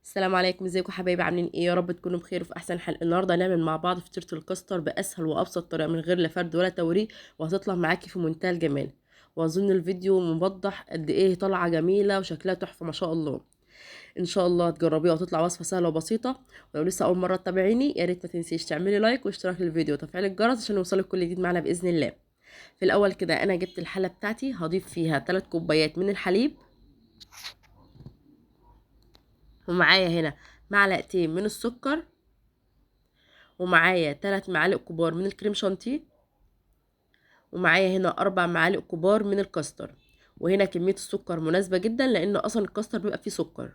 السلام عليكم، ازيكم حبايبي؟ عاملين ايه؟ يا رب تكونوا بخير وفي احسن حال. النهارده هنعمل مع بعض فطيره الكاستر باسهل وابسط طريقه من غير لا فرد ولا توريق، وهتطلع معاكي في منتهى الجمال. واظن الفيديو موضح قد ايه طالعه جميله وشكلها تحفه ما شاء الله. ان شاء الله تجربيها وتطلع وصفه سهله وبسيطه. ولو لسه اول مره تتابعيني يا ريت ما تنسيش تعملي لايك واشتراك للفيديو وتفعيل الجرس عشان يوصلك كل جديد معانا باذن الله. في الاول كده انا جبت الحله بتاعتي، هضيف فيها 3 كوبايات من الحليب، ومعايا هنا معلقتين من السكر، ومعايا 3 معالق كبار من الكريم شانتيه، ومعايا هنا 4 معالق كبار من الكاستر. وهنا كمية السكر مناسبة جدا لان اصلا الكاستر بيبقى فيه سكر.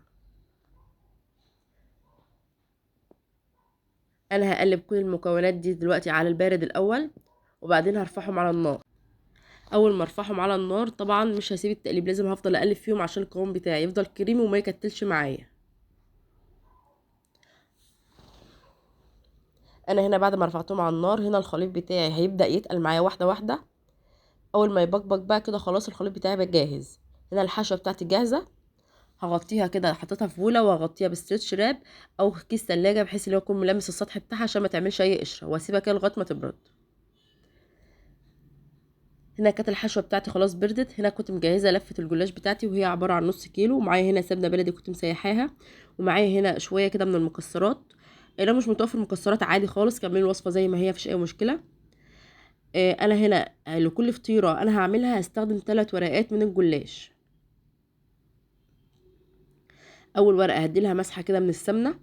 انا هقلب كل المكونات دي دلوقتي على البارد الاول، وبعدين هرفعهم على النار. اول ما ارفعهم على النار طبعا مش هسيب التقليب، لازم هفضل اقلب فيهم عشان القوام بتاعي يفضل كريمي وما يكتلش معايا. انا هنا بعد ما رفعتهم على النار، هنا الخليط بتاعي هيبدأ يتقل معايا واحدة واحدة. اول ما يبقبق بقى كده خلاص الخليط بتاعي بقى جاهز. هنا الحشوة بتاعتي جاهزة، هغطيها كده، حطيتها في بوله وهغطيها بستريتش راب او كيس تلاجة بحيث ان هو يكون ملامس السطح بتاعها عشان ما تعملش اي قشره، واسيبها كده لغايه ما تبرد. هنا كانت الحشوه بتاعتي خلاص بردت. هنا كنت مجهزه لفه الجلاش بتاعتي وهي عباره عن نص كيلو، ومعايا هنا سمنه بلدي كنت مسيحاها، ومعايا هنا شويه كده من المكسرات. لو مش متوفر مكسرات عادي خالص كملي الوصفه زي ما هي، مفيش اي مشكله. انا هنا لكل فطيره انا هعملها هستخدم 3 ورقات من الجلاش. اول ورقه هديلها مسحه كده من السمنه،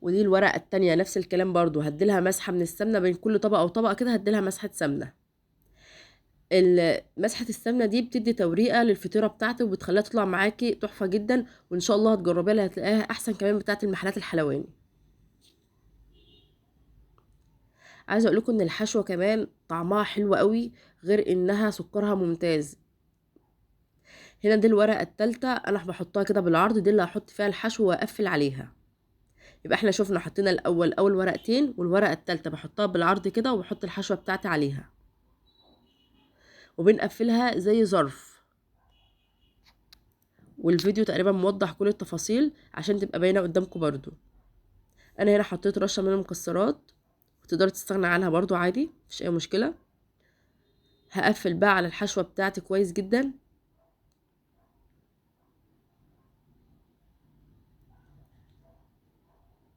ودي الورقة التانية نفس الكلام برضو هديلها مسحة من السمنة، بين كل طبقة وطبقة كده هديلها مسحة سمنة. مسحة السمنة دي بتدي توريقة للفطيرة بتاعتك وبتخليها تطلع معاكي تحفة جدا، وان شاء الله هتجربيها لها هتلاقيها احسن كمان بتاعت المحلات الحلواني. عايزة اقول لكم ان الحشوة كمان طعمها حلو قوي، غير انها سكرها ممتاز. هنا دي الورقة التالتة انا بحطها كده بالعرض، دي اللي هحط فيها الحشو واقفل عليها. يبقى احنا شفنا حطينا الاول اول ورقتين، والورقة التالتة بحطها بالعرض كده وبحط الحشوة بتاعتي عليها، وبنقفلها زي ظرف. والفيديو تقريبا موضح كل التفاصيل عشان تبقى باينه قدامكم برضو. انا هنا حطيت رشه من المكسرات، وتقدروا تستغنى عنها برضو عادي، مفيش اي مشكله. هقفل بقى على الحشوه بتاعتي كويس جدا.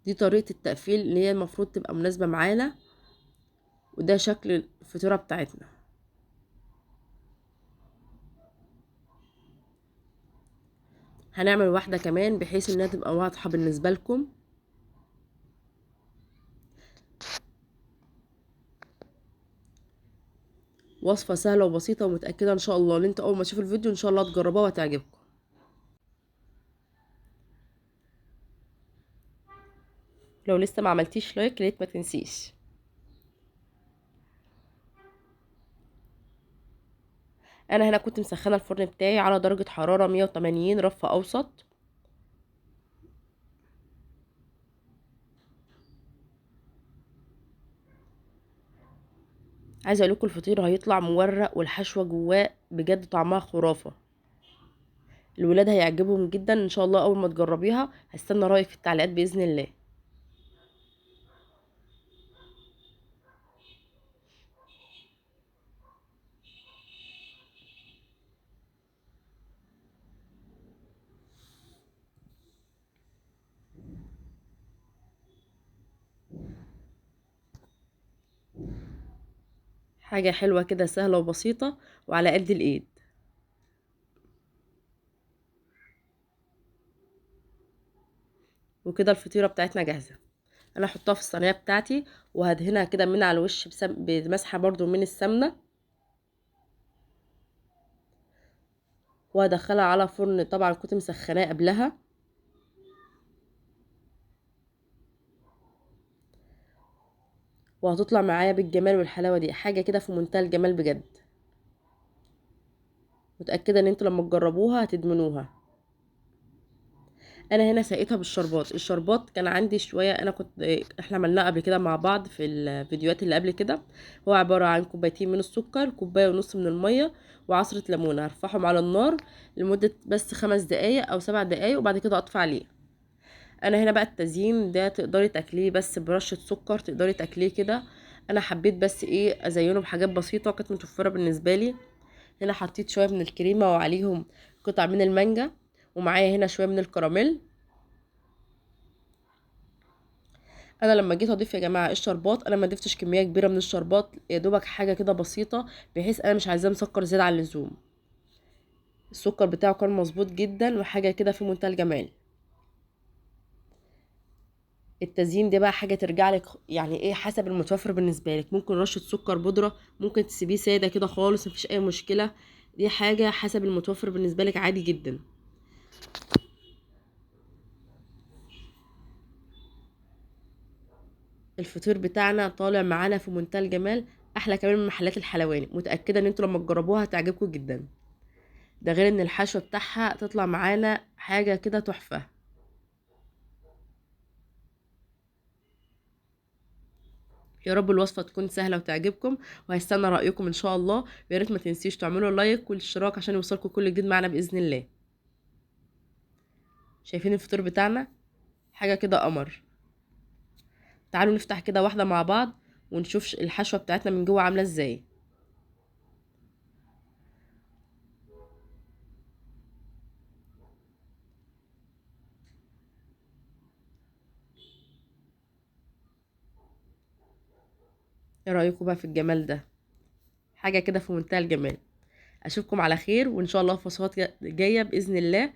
دي طريقه التقفيل اللي هي المفروض تبقى مناسبه معانا، وده شكل الفطيره بتاعتنا. هنعمل واحده كمان بحيث انها تبقى واضحه بالنسبه لكم. وصفه سهله وبسيطه، ومتاكده ان شاء الله ان انتوا اول ما تشوفوا الفيديو ان شاء الله تجربوها وتعجبكم. لو لسه ما عملتيش لايك يا ريت ما تنسيش. انا هنا كنت مسخنه الفرن بتاعي على درجه حراره 180 رف اوسط. عايزه اقول لكم الفطير هيطلع مورق والحشوه جواه بجد طعمها خرافه. الولاد هيعجبهم جدا ان شاء الله. اول ما تجربيها هستنى رايك في التعليقات باذن الله. حاجه حلوه كده سهله وبسيطه وعلى قد الايد. وكده الفطيره بتاعتنا جاهزه. انا هحطها في الصينيه بتاعتي وهدهنها كده من على الوش بمسحه برضو من السمنه، وهدخلها على فرن طبعا كنت مسخناه قبلها. وهتطلع معايا بالجمال والحلاوه دي، حاجه كده في منتهى الجمال بجد. متاكده ان انتوا لما تجربوها هتدمنوها. انا هنا سقيتها بالشربات. الشربات كان عندي شويه، انا كنت احنا عملناه قبل كده مع بعض في الفيديوهات اللي قبل كده. هو عباره عن كوبايتين من السكر، كوبايه ونص من الميه، وعصره ليمون. هرفعهم على النار لمده بس 5 دقايق او 7 دقايق، وبعد كده اطفي عليه. انا هنا بقى التزيين ده تقدري تاكليه بس برشه سكر، تقدري تاكليه كده. انا حبيت بس ايه ازينه بحاجات بسيطه كانت متوفره بالنسبه لي. هنا حطيت شويه من الكريمه وعليهم قطع من المانجا، ومعايا هنا شويه من الكراميل. انا لما جيت اضيف يا جماعه الشربات، انا ما ضفتش كميه كبيره من الشربات، يا دوبك حاجه كده بسيطه، بحيث انا مش عايزاه مسكر زياده عن اللزوم. السكر بتاعه كان مظبوط جدا، وحاجه كده في منتهى الجمال. التزيين دي بقى حاجه ترجع لك، يعني ايه حسب المتوفر بالنسبه لك. ممكن رشه سكر بودره، ممكن تسيبيه ساده كده خالص مفيش اي مشكله. دي حاجه حسب المتوفر بالنسبه لك عادي جدا. الفطير بتاعنا طالع معانا في منتهى الجمال، احلى كمان من محلات الحلواني. متاكده ان انتوا لما تجربوها هتعجبكم جدا. ده غير ان الحشوه بتاعها تطلع معانا حاجه كده تحفه. يا رب الوصفه تكون سهله وتعجبكم، وهستنى رايكم ان شاء الله. ويا ريت ما تنسيش تعملوا لايك والاشتراك عشان يوصلكم كل جديد معنا باذن الله. شايفين الفطير بتاعنا حاجه كده قمر. تعالوا نفتح كده واحده مع بعض ونشوف الحشوه بتاعتنا من جوه عامله ازاي. ايه رايكم بقى في الجمال ده؟ حاجه كده في منتهى الجمال. اشوفكم على خير، وان شاء الله في وصفات جايه باذن الله.